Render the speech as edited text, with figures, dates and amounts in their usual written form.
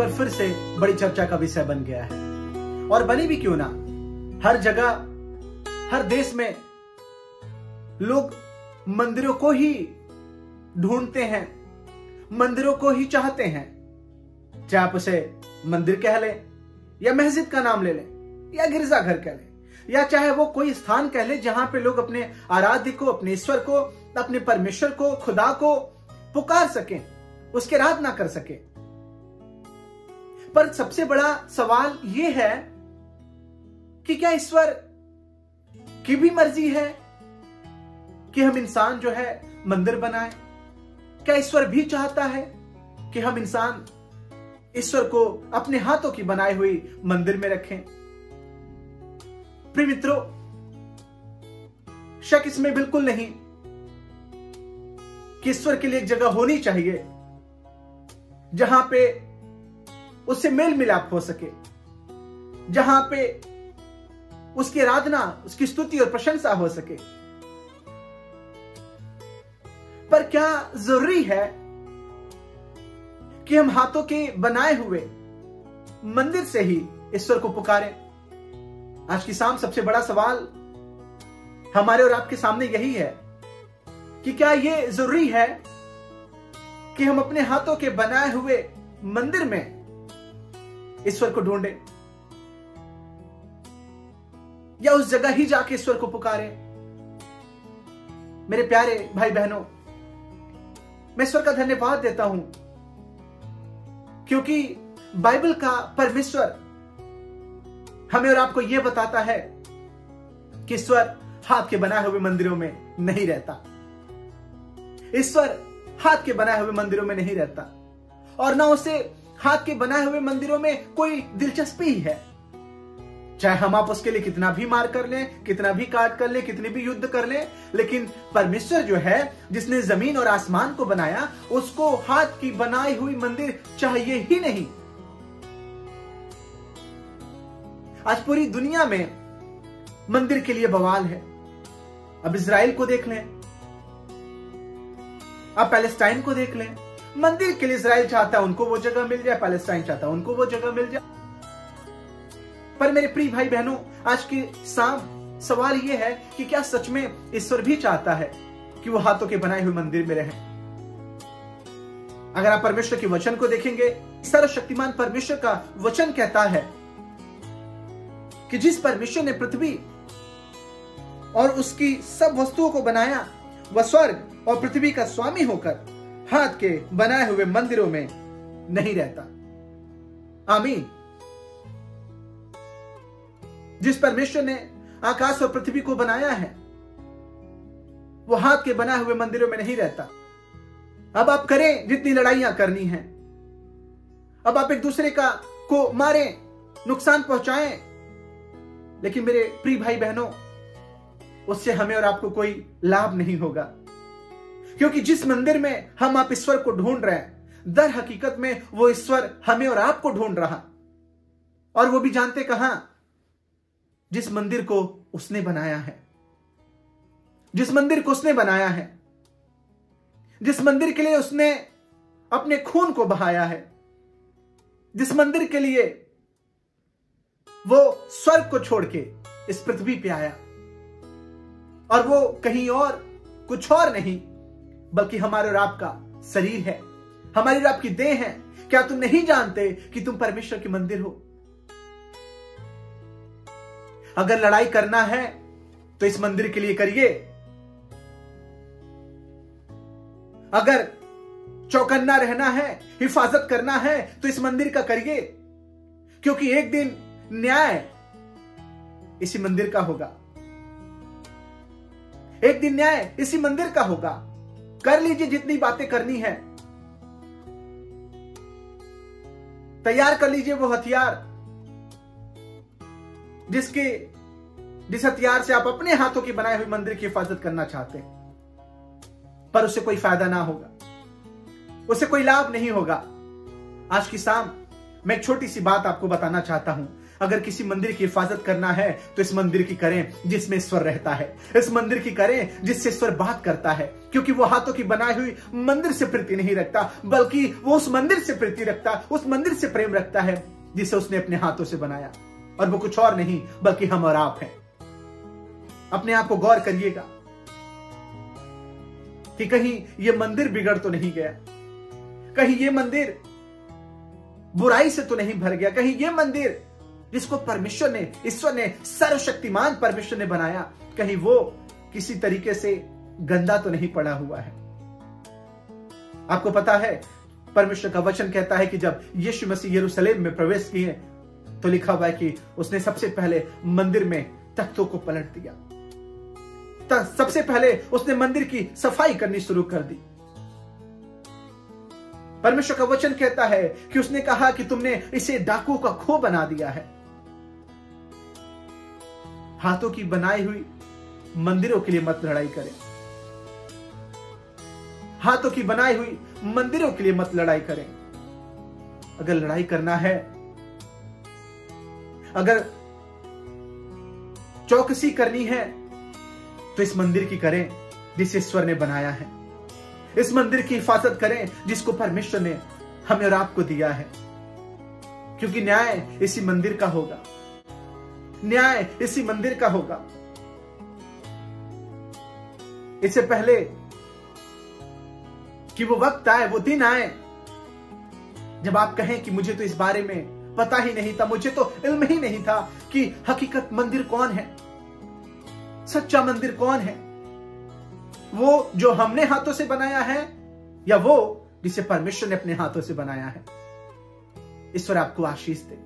बार फिर से बड़ी चर्चा का विषय बन गया है। और बनी भी क्यों ना, हर जगह, हर देश में लोग मंदिरों को ही ढूंढते हैं, मंदिरों को ही चाहते हैं। चाहे आप उसे मंदिर कह लें, या मस्जिद का नाम ले लें, या गिरजाघर कह लें, या चाहे वो कोई स्थान कह ले जहां पे लोग अपने आराध्य को, अपने ईश्वर को, अपने परमेश्वर को, खुदा को पुकार सकें, उसकी आराधना कर सके। पर सबसे बड़ा सवाल यह है कि क्या ईश्वर की भी मर्जी है कि हम इंसान जो है मंदिर बनाए? क्या ईश्वर भी चाहता है कि हम इंसान ईश्वर को अपने हाथों की बनाई हुई मंदिर में रखें? प्रिय मित्रों, शक इसमें बिल्कुल नहीं कि ईश्वर के लिए एक जगह होनी चाहिए जहां पे उससे मेल मिलाप हो सके, जहां पे उसकी आराधना, उसकी स्तुति और प्रशंसा हो सके। पर क्या जरूरी है कि हम हाथों के बनाए हुए मंदिर से ही ईश्वर को पुकारें? आज की शाम सबसे बड़ा सवाल हमारे और आपके सामने यही है कि क्या यह जरूरी है कि हम अपने हाथों के बनाए हुए मंदिर में ईश्वर को ढूंढें, या उस जगह ही जाके ईश्वर को पुकारें? मेरे प्यारे भाई बहनों, मैं ईश्वर का धन्यवाद देता हूं क्योंकि बाइबल का परमेश्वर हमें और आपको यह बताता है कि ईश्वर हाथ के बनाए हुए मंदिरों में नहीं रहता। ईश्वर हाथ के बनाए हुए मंदिरों में नहीं रहता, और ना उसे हाथ के बनाए हुए मंदिरों में कोई दिलचस्पी है। चाहे हम आप उसके लिए कितना भी मार कर लें, कितना भी काट कर लें, कितने भी युद्ध कर लें, लेकिन परमेश्वर जो है, जिसने जमीन और आसमान को बनाया, उसको हाथ की बनाई हुई मंदिर चाहिए ही नहीं। आज पूरी दुनिया में मंदिर के लिए बवाल है। अब इजराइल को देख लें, अब पैलेस्टाइन को देख लें। मंदिर के लिए इजराइल चाहता है उनको वो जगह मिल जाए, पैलेस्टाइन चाहता है उनको वो जगह मिल जाए। पर मेरे प्रिय भाई बहनों, आज की शाम सवाल यह है कि क्या सच में ईश्वर भी चाहता है कि वो हाथों के बनाए हुए मंदिर में रहें? अगर आप परमेश्वर के वचन को देखेंगे, सर्वशक्तिमान परमेश्वर का वचन कहता है कि जिस परमेश्वर ने पृथ्वी और उसकी सब वस्तुओं को बनाया, वह स्वर्ग और पृथ्वी का स्वामी होकर हाथ के बनाए हुए मंदिरों में नहीं रहता। आमीन। जिस परमेश्वर ने आकाश और पृथ्वी को बनाया है, वो हाथ के बनाए हुए मंदिरों में नहीं रहता। अब आप करें जितनी लड़ाइयां करनी है, अब आप एक दूसरे को मारें, नुकसान पहुंचाएं, लेकिन मेरे प्रिय भाई बहनों, उससे हमें और आपको कोई लाभ नहीं होगा। क्योंकि जिस मंदिर में हम आप ईश्वर को ढूंढ रहे हैं, दर हकीकत में वो ईश्वर हमें और आपको ढूंढ रहा, और वो भी जानते कहां? जिस मंदिर को उसने बनाया है, जिस मंदिर को उसने बनाया है, जिस मंदिर के लिए उसने अपने खून को बहाया है, जिस मंदिर के लिए वो स्वर्ग को छोड़ के इस पृथ्वी पे आया, और वो कहीं और कुछ और नहीं बल्कि हमारे और आपका शरीर है, हमारी और आपकी देह है। क्या तुम नहीं जानते कि तुम परमेश्वर के मंदिर हो? अगर लड़ाई करना है तो इस मंदिर के लिए करिए, अगर चौकन्ना रहना है, हिफाजत करना है तो इस मंदिर का करिए, क्योंकि एक दिन न्याय इसी मंदिर का होगा, एक दिन न्याय इसी मंदिर का होगा। कर लीजिए जितनी बातें करनी है, तैयार कर लीजिए वो हथियार जिस हथियार से आप अपने हाथों की बनाए हुए मंदिर की हिफाजत करना चाहते हैं, पर उससे कोई फायदा ना होगा, उससे कोई लाभ नहीं होगा। आज की शाम मैं एक छोटी सी बात आपको बताना चाहता हूं। अगर किसी मंदिर की हिफाजत करना है तो इस मंदिर की करें जिसमें ईश्वर रहता है, इस मंदिर की करें जिससे ईश्वर बात करता है, क्योंकि वो हाथों की बनाई हुई मंदिर से प्रीति नहीं रखता, बल्कि वो उस मंदिर से प्रीति रखता, उस मंदिर से प्रेम रखता है जिसे उसने अपने हाथों से बनाया, और वो कुछ और नहीं बल्कि हम और आप हैं। अपने आप को गौर करिएगा कि कहीं ये मंदिर बिगड़ तो नहीं गया, कहीं ये मंदिर बुराई से तो नहीं भर गया, कहीं ये मंदिर जिसको परमेश्वर ने, ईश्वर ने, सर्वशक्तिमान परमेश्वर ने बनाया, कहीं वो किसी तरीके से गंदा तो नहीं पड़ा हुआ है। आपको पता है परमेश्वर का वचन कहता है कि जब यीशु मसीह यरूशलेम में प्रवेश किए तो लिखा हुआ है कि उसने सबसे पहले मंदिर में तख्तों को पलट दिया, सबसे पहले उसने मंदिर की सफाई करनी शुरू कर दी। परमेश्वर का वचन कहता है कि उसने कहा कि तुमने इसे डाकुओं का खो बना दिया है। हाथों की बनाई हुई मंदिरों के लिए मत लड़ाई करें, हाथों की बनाई हुई मंदिरों के लिए मत लड़ाई करें। अगर लड़ाई करना है, अगर चौकसी करनी है तो इस मंदिर की करें जिसे ईश्वर ने बनाया है, इस मंदिर की हिफाजत करें जिसको परमेश्वर ने हमें और आपको दिया है, क्योंकि न्याय इसी मंदिर का होगा, न्याय इसी मंदिर का होगा। इससे पहले कि वो वक्त आए, वो दिन आए जब आप कहें कि मुझे तो इस बारे में पता ही नहीं था, मुझे तो इल्म ही नहीं था कि हकीकत मंदिर कौन है, सच्चा मंदिर कौन है, वो जो हमने हाथों से बनाया है या वो जिसे परमेश्वर ने अपने हाथों से बनाया है। ईश्वर आपको आशीष दे।